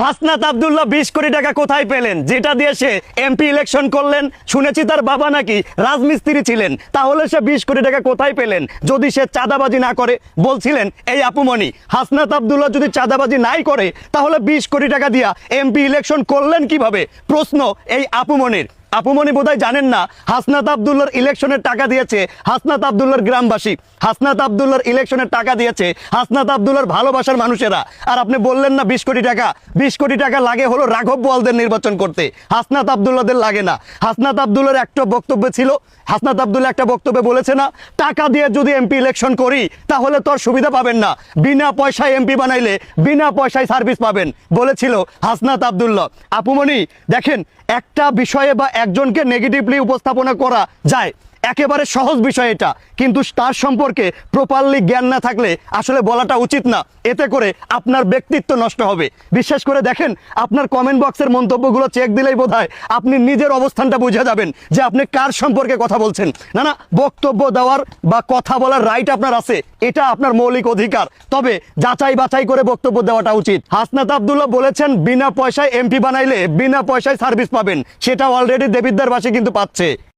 হাসনাত আব্দুল্লাহ 20 কোটি টাকা কোথায় পেলেন যেটা দিয়ে সে এমপি ইলেকশন করলেন? শুনেছি তার বাবা নাকি রাজমিস্ত্রি ছিলেন। তাহলে সে 20 কোটি টাকা কোথায় পেলেন যদি সে চাঁদাবাজি না করে? বলছিলেন এই আপুমনি, হাসনাত আব্দুল্লাহ যদি চাঁদাবাজি নাই করে তাহলে 20 কোটি টাকা দিয়া এমপি ইলেকশন করলেন কিভাবে? প্রশ্ন এই আপুমনির। আপুমনি বোধহয় জানেন না, হাসনাত আব্দুল্লাহর ইলেকশনের টাকা দিয়েছে হাসনাত আব্দুল্লাহর গ্রামবাসী, হাসনাত আব্দুল্লাহর ইলেকশনের টাকা দিয়েছে হাসনাত আব্দুল্লাহর ভালোবাসার মানুষেরা। আর আপনি বললেন না 20 কোটি টাকা? 20 কোটি টাকা লাগে হলো রাঘব বোয়ালদের নির্বাচন করতে, হাসনাত আব্দুল্লাহদের লাগে না। হাসনাত আব্দুল্লাহর একটা বক্তব্য ছিল, হাসনাত আব্দুল্লাহ একটা বক্তব্যে বলেছে না, টাকা দিয়ে যদি এমপি ইলেকশন করি তাহলে তোর সুবিধা পাবেন না, বিনা পয়সায় এমপি বানাইলে বিনা পয়সায় সার্ভিস পাবেন, বলেছিল হাসনাত আব্দুল্লাহ। আপুমনি দেখেন, একটা বিষয়ে বা একজনকে নেগেটিভলি উপস্থাপনা করা যায়, একেবারে সহজ বিষয় এটা, কিন্তু তার সম্পর্কে প্রপারলি জ্ঞান না থাকলে আসলে বলাটা উচিত না। এতে করে আপনার ব্যক্তিত্ব নষ্ট হবে। বিশেষ করে দেখেন, আপনার কমেন্ট বক্সের মন্তব্যগুলো চেক দিলেই বোধহয় আপনি নিজের অবস্থানটা বুঝে যাবেন যে আপনি কার সম্পর্কে কথা বলছেন। না না, বক্তব্য দেওয়ার বা কথা বলার রাইট আপনার আছে, এটা আপনার মৌলিক অধিকার, তবে যাচাই বাছাই করে বক্তব্য দেওয়াটা উচিত। হাসনাত আব্দুল্লাহ বলেছেন বিনা পয়সায় এমপি বানাইলে বিনা পয়সায় সার্ভিস পাবেন, সেটা অলরেডি দেবিদ্বারবাসী কিন্তু পাচ্ছে।